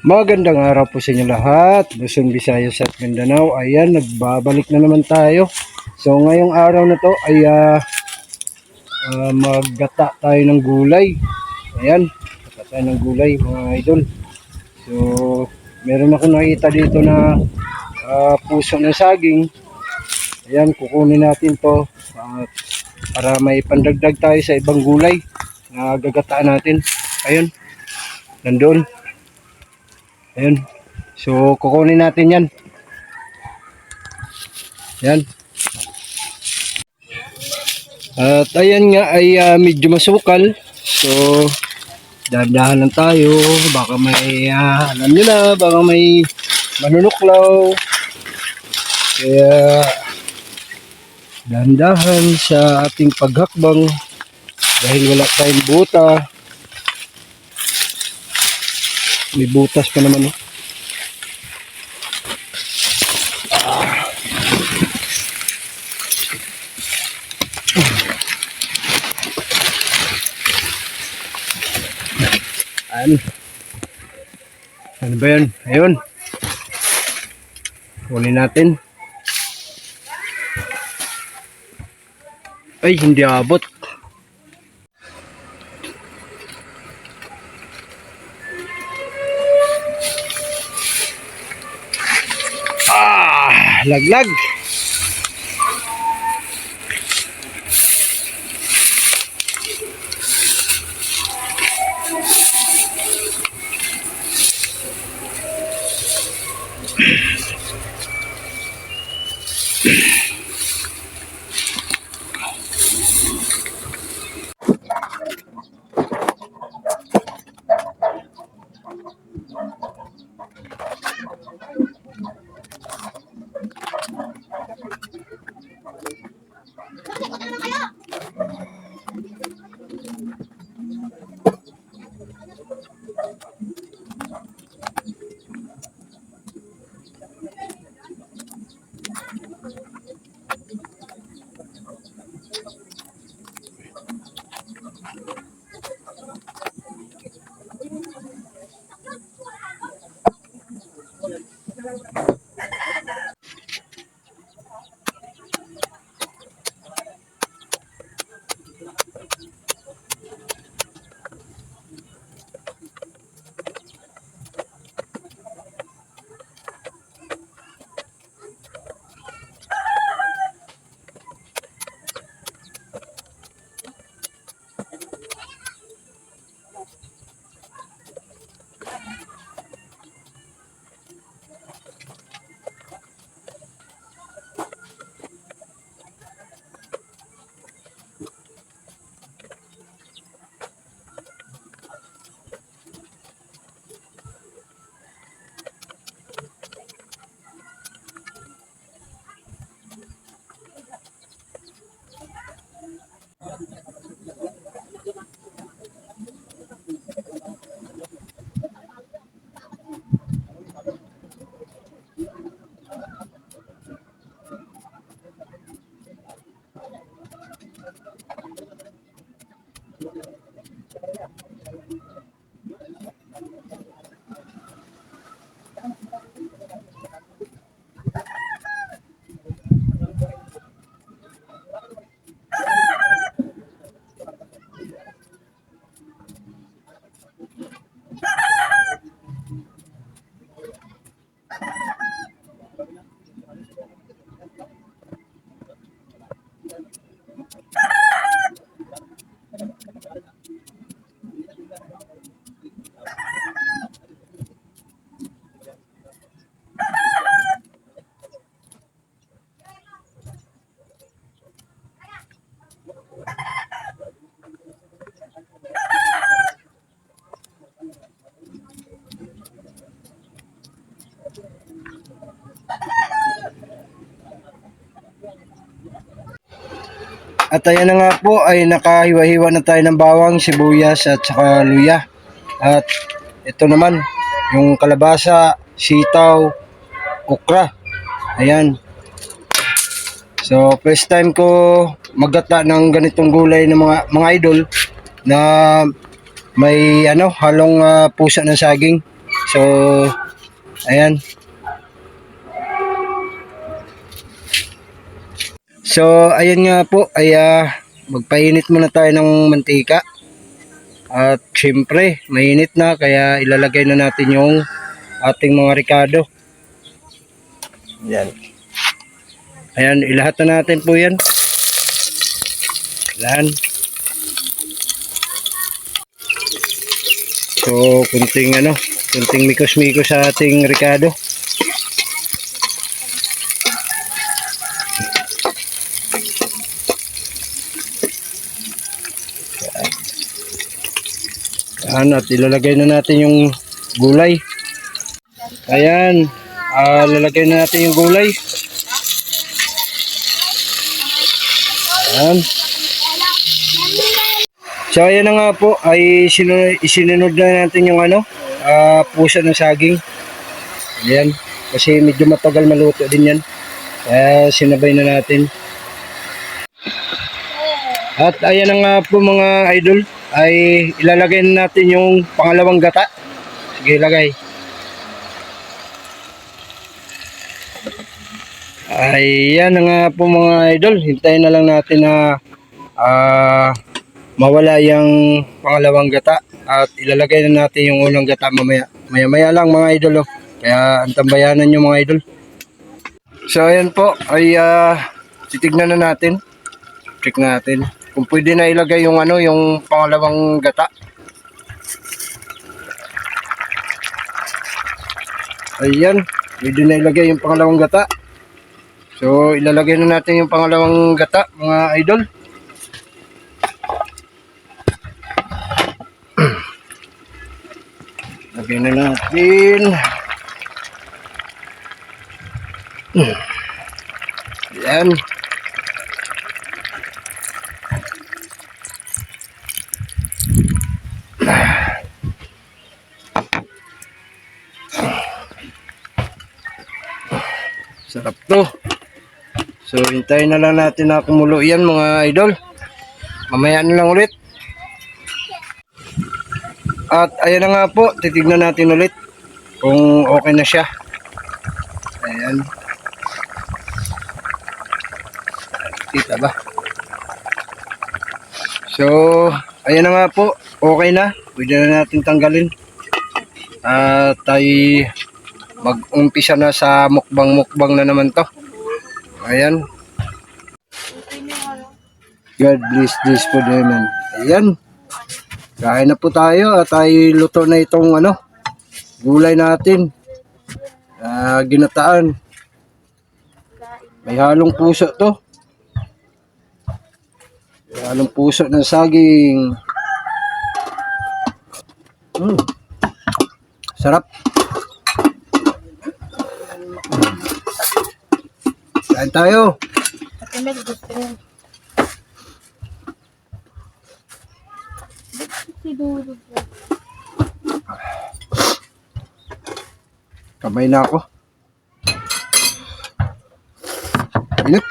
Magandang araw po sa inyo lahat, Luzon, Visayas at Mindanao. Ayan, nagbabalik na naman tayo. So ngayong araw na to ay maggata tayo ng gulay. Ayan, gata tayo ng gulay mga idol. So meron ako nakita dito na puso ng saging. Ayan, kukunin natin to para may pandagdag tayo sa ibang gulay na gagataan natin. Ayun, nandun. Ayun. So kukunin natin yan. Yan. At ayan nga ay medyo masukal. So dahan-dahan lang tayo. Baka may alam nyo na, baka may manunuklaw. Kaya dahan-dahan sa ating paghakbang dahil wala tayong buta. May butas pa naman. Ano ba yan? Ayun. Kunin natin. Ay, hindi abot. Laglag. At ayan na nga po ay nakahiwa-hiwa na tayo ng bawang, sibuyas at saka luya. At ito naman yung kalabasa, sitaw, okra. Ayan. So first time ko maggata ng ganitong gulay ng mga idol na may halong pusa ng saging. So, ayan. So, ayan nga po, ay magpainit muna tayo ng mantika. At syempre, mainit na, kaya ilalagay na natin yung ating mga ricado. Ayan. Ayan, ilahat na natin po yan. Ayan. So, kunting mikos-mikos sa ating ricado. At ilalagay na natin yung gulay. Ayan, lalagay na natin yung gulay. Ayan. So ayan na nga po, ay isinunod na natin yung puso ng saging. Ayan, kasi medyo matagal maluto din yan. Kaya sinabay na natin. At ayan na nga po mga idol, ay ilalagay na natin yung pangalawang gata. Sige, ilagay. Ayan na nga po mga idol, hintayin na lang natin na mawala yung pangalawang gata at ilalagay na natin yung unang gata mamaya. Maya lang mga idol, oh. Kaya antambayanan nyo mga idol. So ayan po, ay titignan na natin. Check natin kung pwede na ilagay yung yung pangalawang gata. Ayan, pwede na ilagay yung pangalawang gata. So ilalagay na natin yung pangalawang gata mga idol. Lagay na natin. Ayan. Sarap to. So hintayin na lang natin na kumulo yan mga idol. Mamaya na lang ulit. At ayan na nga po, titignan natin ulit kung okay na siya. Ayan. Kita ba? So, ayan na nga po, okay na. Pwede na natin tanggalin. At tayo mag-umpisa na sa mukbang na naman to. Ayan. God bless this food, amen. Ayan. Kain na po tayo at ay luto na itong gulay natin. Ginataan. May halong puso to. May halong puso ng saging. Sarap. Kain tayo. Kamay na ako. Init.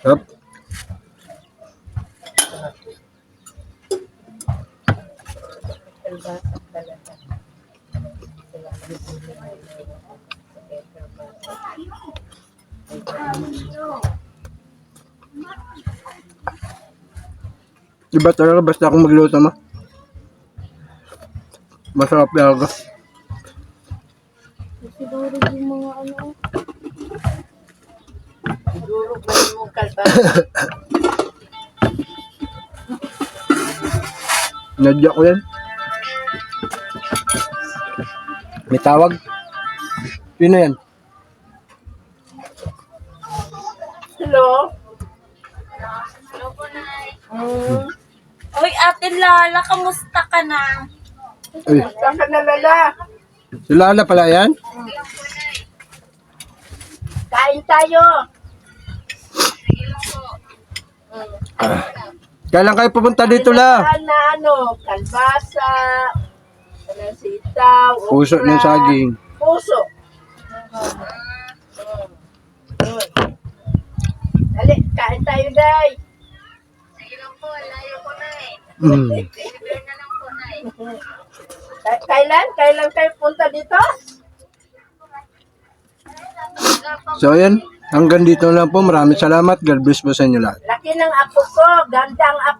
Sarap. Diba talaga basta akong magluto ma? Masarap talaga. Siguro yung mga siguro may mong kalba. Nadya ko yan. May tawag. Sino yan? Hello? Hello po, Nay. Uy, Ate Lala, kamusta ka na? Uy, Kamusta ka na, Lala? si Lala pala yan? Kain tayo. Kailan kayo pupunta dito la? Na kalbasa, Walang sitaw. Puso okra. ng saging. Puso. Dali, kain tayo, Day. Sige lang po, layo ko na eh. Mm. Deliver na lang po, Day. Kailan? Kailan kayo punta dito? So ayan, hanggang dito lang po. Maraming salamat. God bless po sa inyo lahat. Laki ng apo ko. Gandang apo.